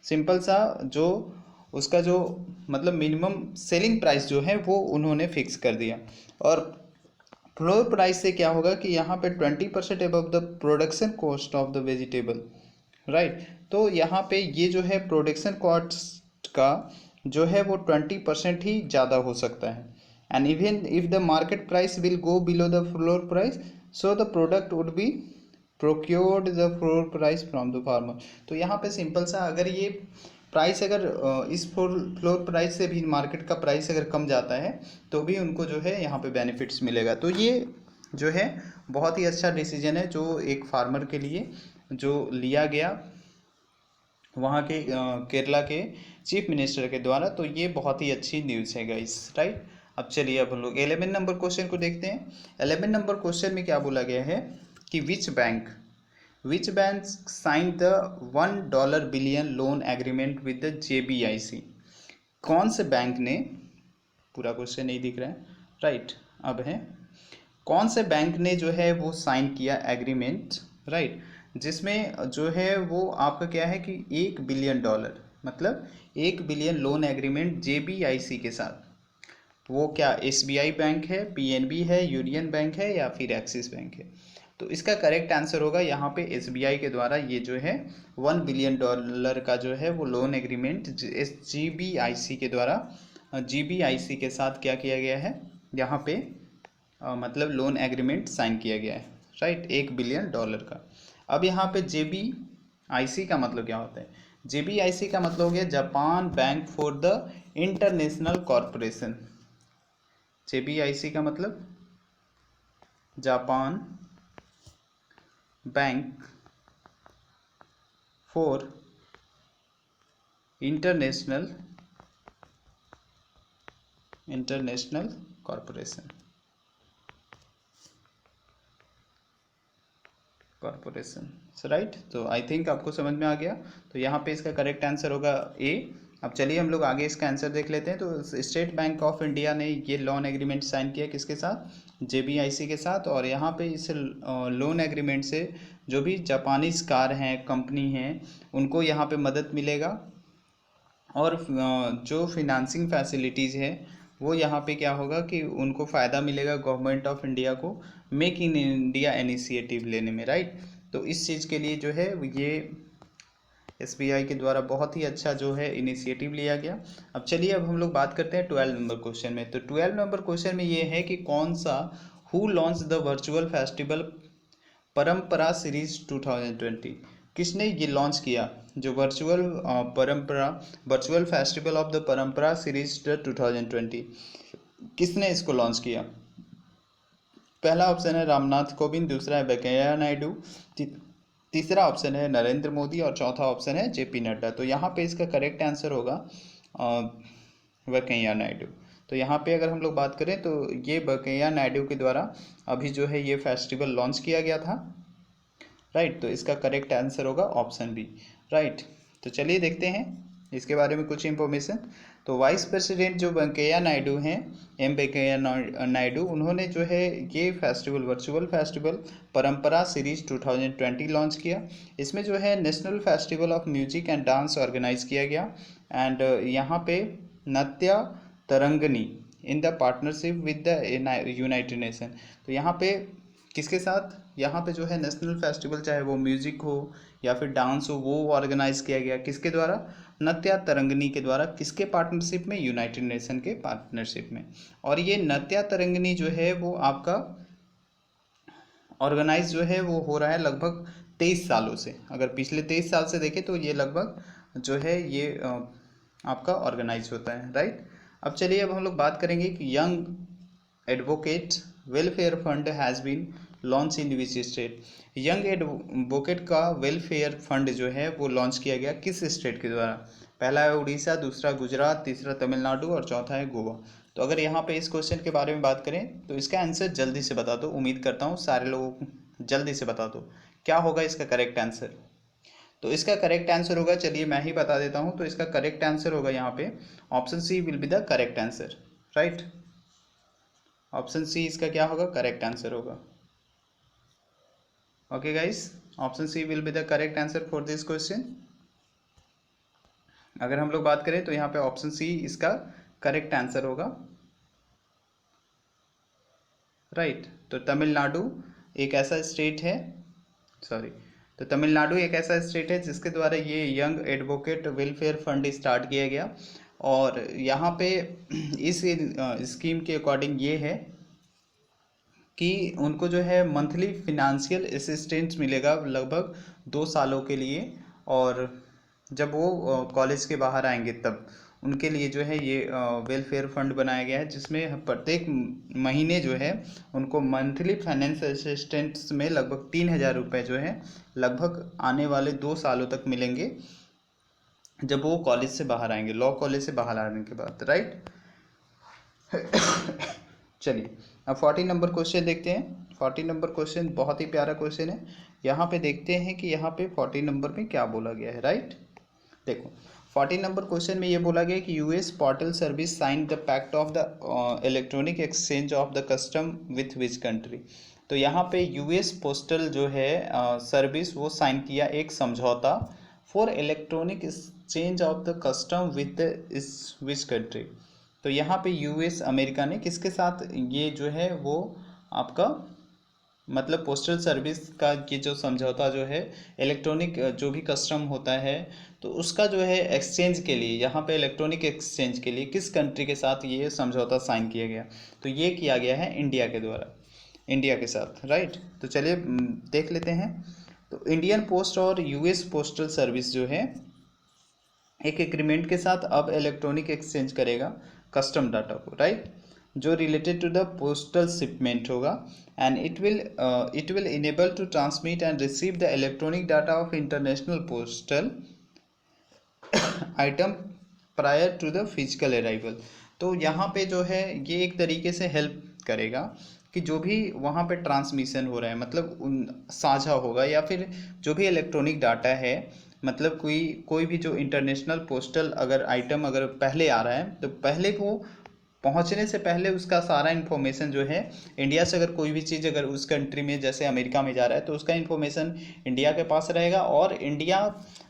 सिंपल सा जो उसका जो मतलब मिनिमम सेलिंग प्राइस जो है वो उन्होंने फिक्स कर दिया। और फ्लोर प्राइस से क्या होगा कि यहाँ पे 20% above the production cost of the vegetable, right. तो यहाँ पे ये जो है प्रोडक्शन कॉस्ट का जो है वो 20% ही ज़्यादा हो सकता है। And even if the market price will go below the floor price, so the product would be procured the floor price from the farmer. तो यहाँ पे सिंपल सा अगर ये प्राइस अगर इस फ्लोर प्राइस से भी मार्केट का प्राइस अगर कम जाता है तो भी उनको जो है यहाँ पे बेनिफिट्स मिलेगा। तो ये जो है बहुत ही अच्छा डिसीजन है जो एक फार्मर के लिए जो लिया गया वहाँ के केरला के चीफ मिनिस्टर के द्वारा। तो ये बहुत ही अच्छी न्यूज़ है गाइस, राइट। अब चलिए अब हम लोग 11 नंबर क्वेश्चन को देखते हैं। 11 नंबर क्वेश्चन में क्या बोला गया है कि which bank sign the $1 billion loan agreement with the JBIC। कौन से बैंक ने पूरा क्वेश्चन नहीं दिख रहा है, राइट। अब है कौन से बैंक ने जो है वो साइन किया एग्रीमेंट, राइट, जिसमें जो है वो आपका क्या है कि $1 बिलियन, मतलब 1 बिलियन लोन एग्रीमेंट JBIC के साथ। वो क्या SBI बैंक है, PNB है, यूनियन बैंक है या फिर एक्सिस बैंक है? तो इसका करेक्ट आंसर होगा यहाँ पे SBI के द्वारा ये जो है $1 बिलियन का जो है वो लोन एग्रीमेंट GBIC के द्वारा GBIC के साथ क्या किया गया है यहाँ पे मतलब लोन एग्रीमेंट साइन किया गया है, राइट, $1 बिलियन का। अब यहाँ पे JBIC का मतलब क्या होता है? JBIC का मतलब हो गया Japan bank for the international corporation. JBIC का मतलब Japan bank for international corporation, right. तो आई थिंक आपको समझ में आ गया। तो यहाँ पे इसका करेक्ट आंसर होगा A। अब चलिए हम लोग आगे इसका आंसर देख लेते हैं। तो स्टेट बैंक ऑफ इंडिया ने ये लोन एग्रीमेंट साइन किया किसके साथ? JBIC के साथ। और यहाँ पे इस लोन एग्रीमेंट से जो भी जापानीज कार हैं, कंपनी हैं, उनको यहाँ पे मदद मिलेगा और जो फिनांसिंग फैसिलिटीज़ है वो यहाँ पे क्या होगा कि उनको फ़ायदा मिलेगा गवर्नमेंट ऑफ इंडिया को मेक इन इंडिया इनिशिएटिव लेने में, राइट। तो इस चीज़ के लिए जो है ये SBI के द्वारा बहुत ही अच्छा जो है इनिशिएटिव लिया गया। अब चलिए अब हम लोग बात करते हैं 12 नंबर क्वेश्चन में। तो 12 नंबर क्वेश्चन में ये है कि कौन सा who launch the virtual festival Parampara series 2020, किसने ये लॉन्च किया जो वर्चुअल फेस्टिवल ऑफ द परंपरा सीरीज 2020, किसने इसको लॉन्च किया? पहला ऑप्शन है रामनाथ कोविंद, दूसरा है वेंकैया नायडू, तीसरा ऑप्शन है नरेंद्र मोदी और चौथा ऑप्शन है JP नड्डा। तो यहाँ पे इसका करेक्ट आंसर होगा वेंकैया नायडू। तो यहाँ पे अगर हम लोग बात करें तो ये वेंकैया नायडू के द्वारा अभी जो है ये फेस्टिवल लॉन्च किया गया था, राइट। तो इसका करेक्ट आंसर होगा ऑप्शन B, राइट। तो चलिए देखते हैं इसके बारे में कुछ इंफॉर्मेशन। तो वाइस प्रेसिडेंट जो वेंकैया नायडू हैं, वेंकैया नायडू, उन्होंने जो है ये festival virtual festival Parampara series 2020 launch किया। इसमें जो है national festival of music and dance organise किया गया एंड यहाँ पे Nritya Tarangini in the partnership with the United Nation. तो यहाँ पे किसके साथ? यहाँ पे जो है नेशनल फेस्टिवल, चाहे वो म्यूजिक हो या फिर डांस हो, वो ऑर्गेनाइज किया गया किसके द्वारा? नृत्या तरंगनी के द्वारा। किसके पार्टनरशिप में? यूनाइटेड नेशन के पार्टनरशिप में। और ये नृत्या तरंगनी जो है वो आपका ऑर्गेनाइज जो है वो हो रहा है लगभग 23 सालों से। अगर पिछले 23 साल से देखें तो ये लगभग जो है ये आपका ऑर्गेनाइज होता है, राइट। अब चलिए अब हम लोग बात करेंगे कि young advocate welfare fund has been launch in which state. Young advocate का वेलफेयर फंड जो है वो लॉन्च किया गया किस स्टेट के द्वारा? पहला है उड़ीसा, दूसरा गुजरात, तीसरा तमिलनाडु और चौथा है गोवा। तो अगर यहाँ पे इस क्वेश्चन के बारे में बात करें तो इसका आंसर जल्दी से बता दो। उम्मीद करता हूँ सारे लोगों को जल्दी से बता दो क्या होगा इसका करेक्ट आंसर। तो इसका करेक्ट आंसर होगा, चलिए मैं ही बता देता हूँ। तो इसका करेक्ट आंसर होगा यहाँ पे option C will be the correct answer, right. Option C इसका क्या होगा? करेक्ट आंसर होगा। Okay guys, option C will be the correct answer for this question. अगर हम लोग बात करें तो यहाँ पे ऑप्शन C इसका करेक्ट आंसर होगा, राइट। तो तमिलनाडु एक ऐसा स्टेट है, तो तमिलनाडु एक ऐसा स्टेट है जिसके द्वारा ये young advocate welfare fund start किया गया। और यहाँ पे इस स्कीम के अकॉर्डिंग ये है कि उनको जो है मंथली फिनेंशियल असिस्टेंस मिलेगा लगभग 2 सालों के लिए। और जब वो कॉलेज के बाहर आएंगे तब उनके लिए जो है ये वेलफेयर फंड बनाया गया है, जिसमें प्रत्येक महीने जो है उनको मंथली फाइनेंस असिस्टेंस में लगभग 3,000 रुपये जो है लगभग आने वाले 2 सालों तक मिलेंगे जब वो कॉलेज से बाहर आएंगे, लॉ कॉलेज से बाहर आने के बाद, राइट। चलिए अब 40 नंबर क्वेश्चन देखते हैं। 40 नंबर क्वेश्चन बहुत ही प्यारा क्वेश्चन है। यहाँ पे देखते हैं कि यहाँ पे 40 नंबर में क्या बोला गया है, राइट। देखो 14 नंबर क्वेश्चन में ये बोला गया कि US portal service sign the pact of the electronic exchange of the custom with which country. तो यहाँ पे यूएस पोस्टल जो है सर्विस वो साइन किया एक समझौता for electronic exchange of the custom with इस विच कंट्री। तो यहाँ पे यूएस अमेरिका ने किसके साथ ये जो है वो आपका मतलब पोस्टल सर्विस का ये जो समझौता जो है इलेक्ट्रॉनिक जो भी कस्टम होता है तो उसका जो है एक्सचेंज के लिए, यहाँ पे इलेक्ट्रॉनिक एक्सचेंज के लिए किस कंट्री के साथ ये समझौता साइन किया गया। तो ये किया गया है इंडिया के द्वारा, इंडिया के साथ, राइट। तो चलिए देख लेते हैं। तो इंडियन पोस्ट और यूएस पोस्टल सर्विस जो है एक एग्रीमेंट के साथ अब इलेक्ट्रॉनिक एक्सचेंज करेगा कस्टम डाटा को, राइट, जो related to the postal shipment होगा and it will enable to transmit and receive the electronic data of international postal item prior to the physical arrival. तो यहाँ पे जो है ये एक तरीके से हेल्प करेगा कि जो भी वहाँ पे ट्रांसमिशन हो रहा है मतलब साझा होगा, या फिर जो भी इलेक्ट्रॉनिक डाटा है मतलब कोई भी जो इंटरनेशनल पोस्टल अगर आइटम अगर पहले आ रहा है तो पहले को पहुंचने से पहले उसका सारा इन्फॉर्मेशन जो है इंडिया से, अगर कोई भी चीज़ अगर उस कंट्री में जैसे अमेरिका में जा रहा है तो उसका इन्फॉर्मेशन इंडिया के पास रहेगा, और इंडिया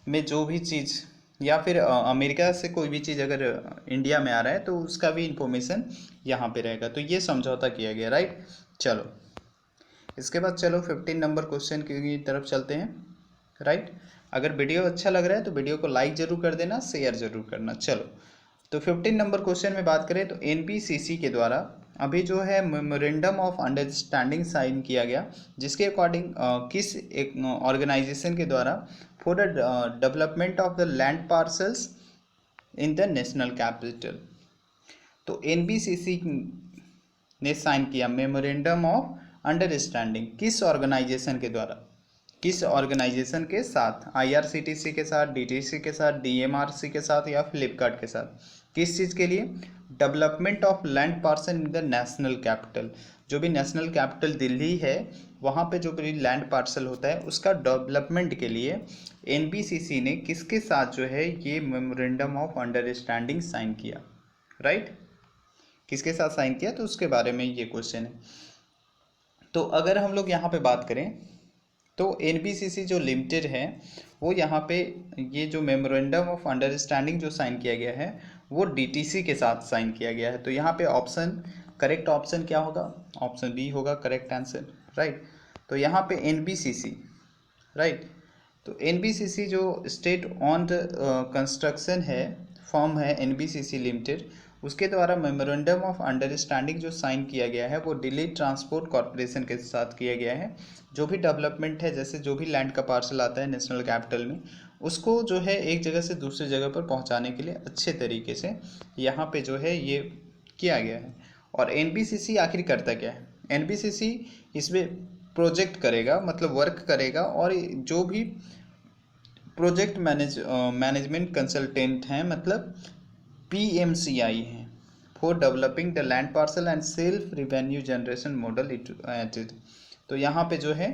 में जो भी चीज़ या फिर अमेरिका से कोई भी चीज़ अगर इंडिया में आ रहा है तो उसका भी इन्फॉर्मेशन यहाँ पे रहेगा। तो ये समझौता किया गया, राइट। चलो इसके बाद चलो 15 नंबर क्वेश्चन की तरफ चलते हैं, राइट। अगर वीडियो अच्छा लग रहा है तो वीडियो को लाइक ज़रूर कर देना, शेयर ज़रूर करना। चलो तो 15 नंबर क्वेश्चन में बात करें तो एनपीसीसी के द्वारा अभी जो है मेमोरेंडम ऑफ अंडरस्टैंडिंग साइन किया गया, जिसके अकॉर्डिंग किस एक ऑर्गेनाइजेशन के द्वारा for the development of the land parcels in the national capital. तो एनपीसीसी ने साइन किया मेमोरेंडम ऑफ अंडरस्टैंडिंग किस ऑर्गेनाइजेशन के द्वारा, किस ऑर्गेनाइजेशन के साथ, आईआरसीटीसी के साथ, डीटीसी के साथ, डीएमआरसी के साथ या फ्लिपकार्ट के साथ। किस चीज़ के लिए? Development of land parcel in the national capital. जो भी नेशनल कैपिटल दिल्ली है वहाँ पे जो भी लैंड पार्सल होता है उसका डेवलपमेंट के लिए एनबीसीसी ने किसके साथ जो है ये मेमोरेंडम ऑफ अंडरस्टैंडिंग साइन किया, राइट। किसके साथ साइन किया तो उसके बारे में ये क्वेश्चन है। तो अगर हम लोग यहाँ पे बात करें तो एनबीसीसी जो लिमिटेड है वो यहाँ पे ये जो मेमोरेंडम ऑफ अंडरस्टैंडिंग जो साइन किया गया है वो डीटीसी के साथ साइन किया गया है। तो यहाँ पे करेक्ट ऑप्शन क्या होगा? ऑप्शन बी होगा करेक्ट आंसर, राइट। तो यहाँ पे एनबीसीसी, राइट। तो एनबीसीसी जो स्टेट ऑन कंस्ट्रक्शन है फॉर्म है एनबीसीसी लिमिटेड, उसके द्वारा मेमोरेंडम ऑफ अंडरस्टैंडिंग जो साइन किया गया है वो दिल्ली ट्रांसपोर्ट कॉरपोरेशन के साथ किया गया है। जो भी डेवलपमेंट है, जैसे जो भी लैंड का पार्सल आता है नेशनल कैपिटल में, उसको जो है एक जगह से दूसरी जगह पर पहुंचाने के लिए अच्छे तरीके से यहाँ पे जो है ये किया गया है। और एनबीसीसी आखिर करता क्या है? एनबीसीसी इसमें प्रोजेक्ट करेगा, मतलब वर्क करेगा, और जो भी प्रोजेक्ट मैनेजमेंट कंसल्टेंट हैं, मतलब PMCI हैं, for developing the land parcel and self revenue generation model aided. तो यहाँ पे जो है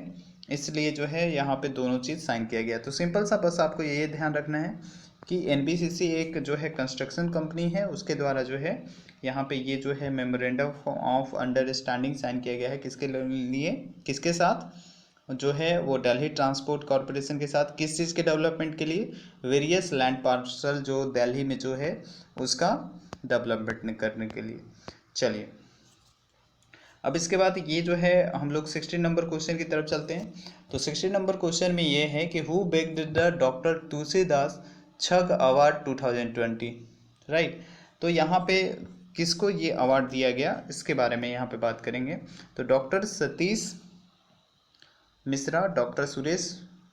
इसलिए जो है यहाँ पे दोनों चीज़ साइन किया गया। तो सिंपल सा बस आपको ये ध्यान रखना है कि एनबीसीसी एक जो है कंस्ट्रक्शन कंपनी है, उसके द्वारा जो है यहाँ पे ये जो है मेमोरेंडम ऑफ अंडरस्टैंडिंग साइन किया गया है किसके लिए, किसके साथ, जो है वो दिल्ली ट्रांसपोर्ट कॉरपोरेशन के साथ। किस चीज़ के डेवलपमेंट के लिए? वेरियस लैंड पार्सल जो दिल्ली में जो है उसका डेवलपमेंट करने के लिए। चलिए अब इसके बाद ये जो है हम लोग 16 नंबर क्वेश्चन की तरफ चलते हैं। तो 16 नंबर क्वेश्चन में ये है कि who bagged the doctor Tulsidas Chhag award 2020, right. तो यहाँ पे किसको ये अवार्ड दिया गया इसके बारे में यहाँ पे बात करेंगे। तो doctor Satish Mishra, doctor Suresh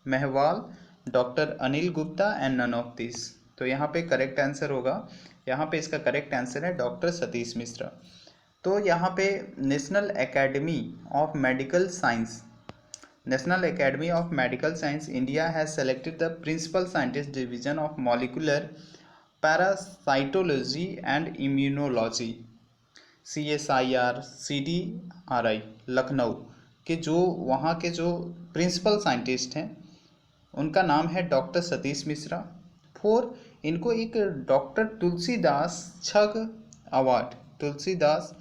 Mehwal, doctor Anil Gupta and none of this. तो यहाँ पे करेक्ट आंसर होगा, यहाँ पे इसका करेक्ट आंसर है डॉक्टर सतीश मिश्रा। तो यहाँ पे national academy of medical science India has selected the principal scientist division of molecular parasitology and immunology CSIR CDRI Lucknow के जो वहाँ के जो प्रिंसिपल साइंटिस्ट हैं उनका नाम है डॉक्टर सतीश मिश्रा, फॉर इनको एक doctor Tulsidas Chhag award, Tulsidas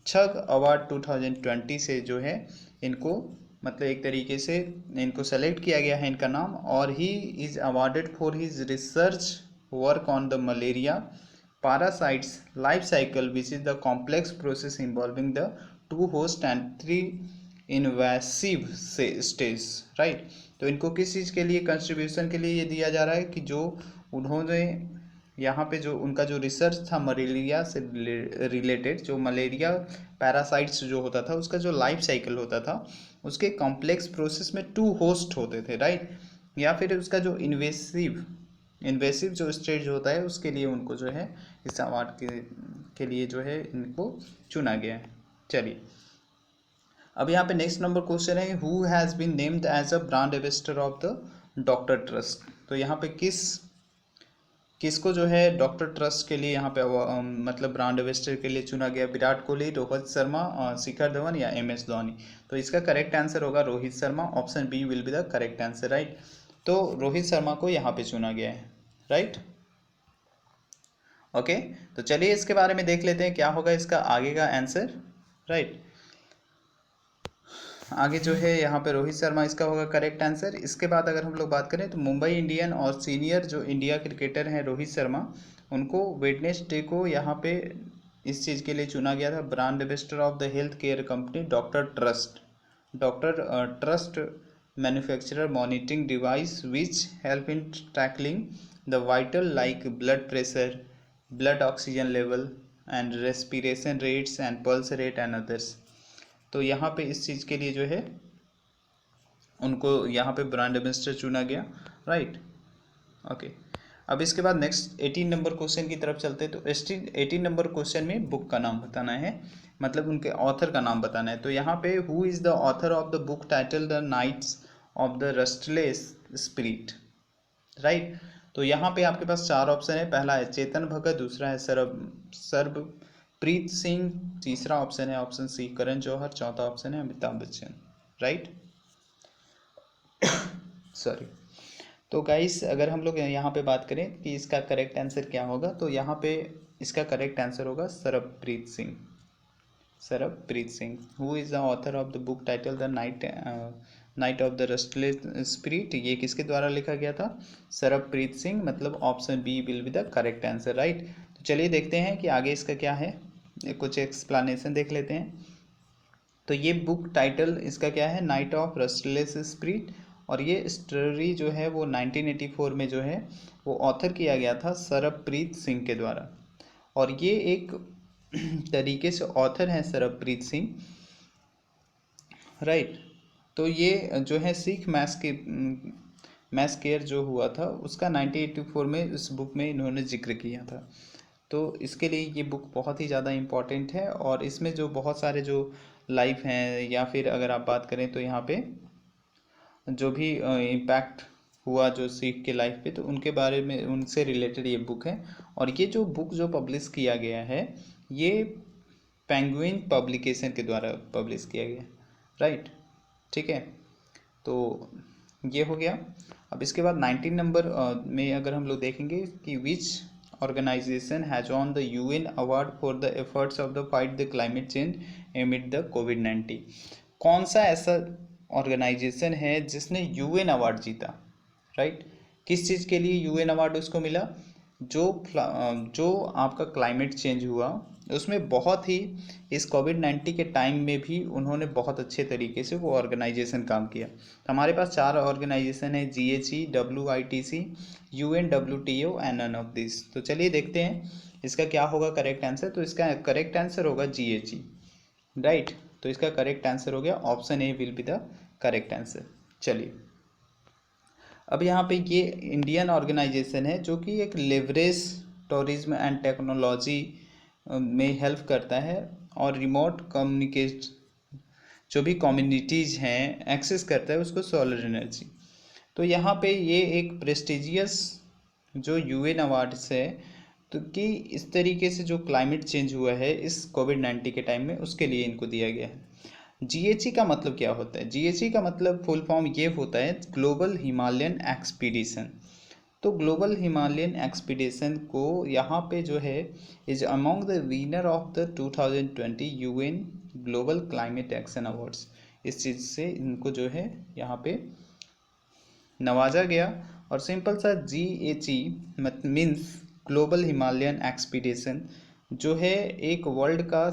Chhag award 2020 से जो है इनको मतलब एक तरीके से इनको सेलेक्ट किया गया है इनका नाम, और he is awarded for his research work on the malaria parasites life cycle, which is the complex process involving the two host and three invasive stages, right। तो इनको किस चीज़ के लिए कंट्रीब्यूशन के लिए ये दिया जा रहा है कि जो उन्होंने यहाँ पे जो उनका जो रिसर्च था मलेरिया से रिलेटेड, जो मलेरिया पैरासाइट्स जो होता था उसका जो लाइफ साइकिल होता था उसके कॉम्प्लेक्स प्रोसेस में टू होस्ट होते थे, राइट। या फिर उसका जो इन्वेसिव जो स्टेज होता है उसके लिए उनको जो है इस अवार्ड के लिए जो है इनको चुना गया है। चलिए अब यहाँ पे नेक्स्ट नंबर क्वेश्चन है, who has been named as a brand ambassador of the doctor trust. तो यहाँ पे किसको जो है डॉक्टर ट्रस्ट के लिए यहाँ पे मतलब ब्रांड एम्बेसडर के लिए चुना गया, विराट कोहली, रोहित शर्मा, शिखर धवन या MS धोनी। तो इसका करेक्ट आंसर होगा Rohit Sharma, option B will be the correct answer, right. तो रोहित शर्मा को यहाँ पे चुना गया है, राइट। ओके तो चलिए इसके बारे में देख लेते हैं क्या होगा इसका आगे का आंसर, राइट। आगे जो है यहाँ पे रोहित शर्मा इसका होगा करेक्ट आंसर। इसके बाद अगर हम लोग बात करें तो मुंबई इंडियन और सीनियर जो इंडिया क्रिकेटर हैं रोहित शर्मा, उनको वेडनेसडे को यहाँ पे इस चीज़ के लिए चुना गया था, brand ambassador of the health care company doctor trust manufacturer monitoring device which help in tackling the vital like blood pressure, blood oxygen level and respiration rates and pulse rate and others. तो यहाँ पे इस चीज़ के लिए जो है उनको यहाँ पे ब्रांड एम्बेसडर चुना गया, राइट। ओके अब इसके बाद नेक्स्ट 18 नंबर क्वेश्चन की तरफ चलते हैं। तो 18 नंबर क्वेश्चन में बुक का नाम बताना है, मतलब उनके ऑथर का नाम बताना है। तो यहाँ पे who is the author of the book title the nights of the restless spirit, right. तो यहाँ पे आपके पास 4 ऑप्शन है, पहला है चेतन भगत, दूसरा है सरबप्रीत सिंह, तीसरा ऑप्शन है ऑप्शन सी करण जौहर, चौथा ऑप्शन है अमिताभ बच्चन, राइट। सॉरी। तो गाइस अगर हम लोग यहाँ पे बात करें कि इसका करेक्ट आंसर क्या होगा, तो यहाँ पे इसका करेक्ट आंसर होगा Sarbpreet Singh. Who is the author of the book title the night of the restless spirit, ये किसके द्वारा लिखा गया था, सरबप्रीत सिंह, मतलब option B will be the correct answer, right. तो चलिए देखते हैं कि आगे इसका क्या है, कुछ एक्सप्लेनेशन देख लेते हैं। तो ये बुक टाइटल इसका क्या है, नाइट ऑफ रेस्टलेस स्पिरिट, और ये स्टोरी जो है वो 1984 में जो है वो ऑथर किया गया था सरबप्रीत सिंह के द्वारा, और ये एक तरीके से ऑथर हैं सरबप्रीत सिंह, राइट। तो ये जो है सिख मैस केयर जो हुआ था उसका 1984 में इस बुक में इन्होंने जिक्र किया था। तो इसके लिए ये बुक बहुत ही ज़्यादा इम्पॉर्टेंट है, और इसमें जो बहुत सारे जो लाइफ हैं, या फिर अगर आप बात करें तो यहाँ पे जो भी इम्पैक्ट हुआ जो सिख के लाइफ पे, तो उनके बारे में उनसे रिलेटेड ये बुक है। और ये जो बुक जो पब्लिश किया गया है ये पेंगुइन पब्लिकेशन के द्वारा पब्लिश किया गया, राइट, ठीक है। तो ये हो गया। अब इसके बाद 19 नंबर में अगर हम लोग देखेंगे कि which organisation has won the UN award for the efforts of the fight the climate change amid the कोविड-19, कौन सा ऐसा ऑर्गेनाइजेशन है जिसने UN अवार्ड जीता, राइट। किस चीज़ के लिए UN अवार्ड उसको मिला, जो आपका क्लाइमेट चेंज हुआ उसमें बहुत ही इस कोविड-19 के टाइम में भी उन्होंने बहुत अच्छे तरीके से वो ऑर्गेनाइजेशन काम किया। हमारे पास 4 ऑर्गेनाइजेशन है, GHE, WITC, UN, WTO and none of this. तो चलिए देखते हैं इसका क्या होगा करेक्ट आंसर। तो इसका करेक्ट आंसर होगा GHE, राइट। तो इसका करेक्ट आंसर हो गया option A will be the correct answer. चलिए अब यहाँ पे ये इंडियन ऑर्गेनाइजेशन है जो कि एक लेवरेज टूरिज्म एंड टेक्नोलॉजी में हेल्प करता है, और रिमोट कम्युनिकेट जो भी कम्युनिटीज़ हैं एक्सेस करता है उसको सोलर एनर्जी। तो यहाँ पे ये एक प्रेस्टिजियस जो UN अवार्ड्स है, तो कि इस तरीके से जो क्लाइमेट चेंज हुआ है इस कोविड-19 के टाइम में उसके लिए इनको दिया गया है। GHE का मतलब क्या होता है, GHE का मतलब फुल फॉर्म ये होता है ग्लोबल हिमालयन एक्सपीडिशन। तो ग्लोबल हिमालयन एक्सपीडिशन को यहाँ पे जो है is among the winner of the 2020 UN global climate action awards. इस चीज़ से इनको जो है यहाँ पे नवाजा गया। और सिंपल सा GHE means global Himalayan expedition जो है एक वर्ल्ड का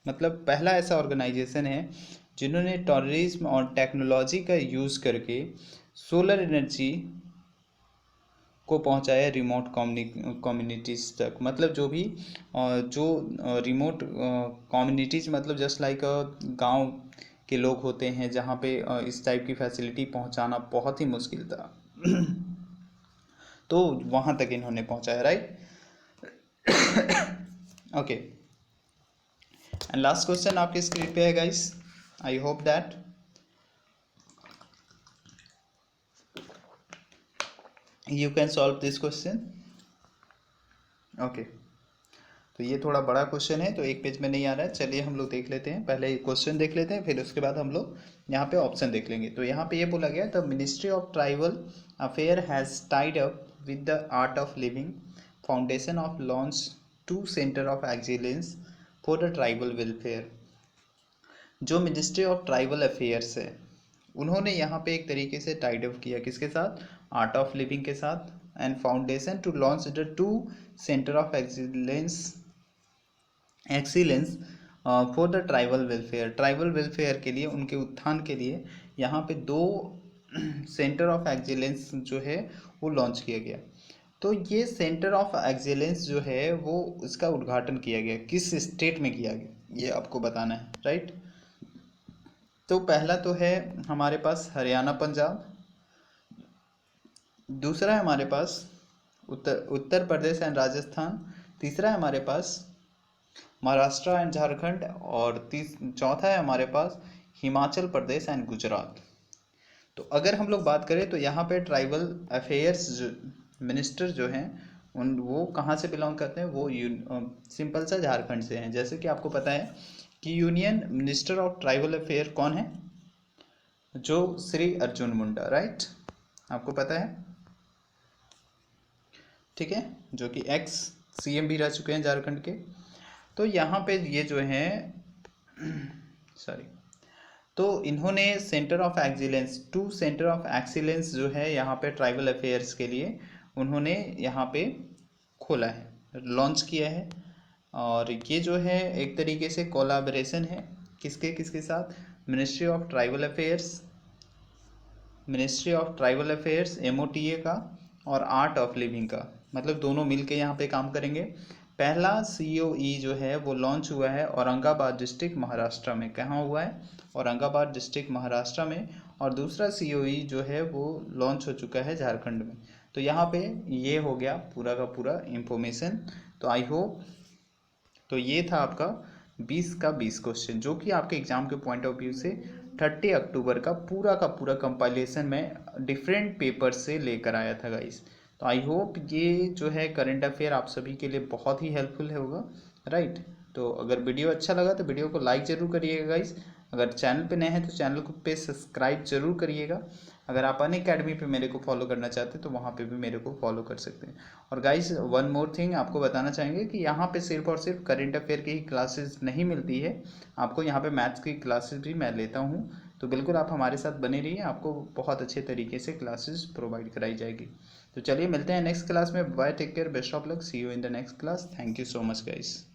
मतलब पहला ऐसा ऑर्गेनाइजेशन है जिन्होंने टूरिज्म और टेक्नोलॉजी का यूज़ करके सोलर एनर्जी को पहुंचाया रिमोट कम्युनिटीज़ तक। मतलब जो भी जो रिमोट कम्युनिटीज़ मतलब जस्ट लाइक गांव के लोग होते हैं जहां पे इस टाइप की फैसिलिटी पहुंचाना बहुत ही मुश्किल था तो वहां तक इन्होंने पहुंचाया, right. Okay, and last question आपके स्क्रीन पे है guys. I hope that you can solve this question। Okay, तो ये थोड़ा बड़ा क्वेश्चन है तो एक पेज में नहीं आ रहा है। चलिए हम लोग देख लेते हैं, पहले क्वेश्चन देख लेते हैं, फिर उसके बाद हम लोग यहाँ पे ऑप्शन देख लेंगे। तो यहाँ पे ये बोला गया the ministry of tribal affair has tied up with the art of living foundation of launch 2 centre of excellence for the tribal welfare. जो मिनिस्ट्री ऑफ ट्राइबल अफेयर्स है उन्होंने यहाँ पे एक तरीके से टाइड अप किया किसके साथ, आर्ट ऑफ लिविंग के साथ, and foundation to launch the 2 centre of excellence for the tribal welfare. Tribal welfare के लिए, उनके उत्थान के लिए यहाँ पे 2 सेंटर ऑफ एक्सीलेंस जो है वो लॉन्च किया गया। तो ये सेंटर ऑफ एक्सीलेंस जो है वो इसका उद्घाटन किया गया किस स्टेट में किया गया ये आपको बताना है, राइट। तो पहला तो है हमारे पास हरियाणा पंजाब, दूसरा है हमारे पास उत्तर प्रदेश एंड राजस्थान, तीसरा है हमारे पास महाराष्ट्र एंड झारखंड, और चौथा है हमारे पास हिमाचल प्रदेश एंड गुजरात। तो अगर हम लोग बात करें तो यहाँ पे ट्राइबल अफेयर्स मिनिस्टर जो हैं वो कहाँ से बिलोंग करते हैं, वो सिंपल सा झारखंड से हैं। जैसे कि आपको पता है कि union minister of tribal affair कौन है, जो श्री अर्जुन मुंडा, राइट, आपको पता है, ठीक है, जो कि एक्स CM भी रह चुके हैं झारखंड के। तो यहाँ पे ये जो है सॉरी, तो इन्होंने centre of excellence 2 centre of excellence जो है यहाँ पे ट्राइबल अफेयर्स के लिए उन्होंने यहाँ पे खोला है, लॉन्च किया है। और ये जो है एक तरीके से कोलैबोरेशन है किसके साथ, ministry of tribal affairs MOTA का और आर्ट ऑफ लिविंग का, मतलब दोनों मिलके यहाँ पे काम करेंगे। पहला COE जो है वो लॉन्च हुआ है औरंगाबाद डिस्ट्रिक्ट महाराष्ट्र में। कहाँ हुआ है, औरंगाबाद डिस्ट्रिक्ट महाराष्ट्र में। और दूसरा COE जो है वो लॉन्च हो चुका है झारखंड में। तो यहाँ पे ये हो गया पूरा का पूरा इंफॉर्मेशन। तो आई होप, तो ये था आपका 20 का 20 क्वेश्चन जो कि आपके एग्जाम के पॉइंट ऑफ व्यू से 30 अक्टूबर का पूरा कंपाइलेशन में डिफरेंट पेपर से लेकर आया था गाइस। तो आई होप ये जो है करंट अफेयर आप सभी के लिए बहुत ही हेल्पफुल होगा, राइट। तो अगर वीडियो अच्छा लगा तो वीडियो को लाइक ज़रूर करिएगा गाइस। अगर चैनल पे नए हैं तो चैनल को पे सब्सक्राइब जरूर करिएगा। अगर आप अनअकैडमी पे मेरे को फॉलो करना चाहते हैं तो वहाँ पे भी मेरे को फॉलो कर सकते हैं। और गाइस वन मोर थिंग आपको बताना चाहेंगे कि यहाँ पे सिर्फ और सिर्फ करंट अफेयर की ही क्लासेस नहीं मिलती है, आपको यहाँ पे मैथ्स की क्लासेस भी मैं लेता हूँ। तो बिल्कुल आप हमारे साथ बने रहिए, आपको बहुत अच्छे तरीके से क्लासेस प्रोवाइड कराई जाएगी। तो चलिए मिलते हैं नेक्स्ट क्लास में। Bye, take care, best of luck, see you in the next class. Thank you so much guys.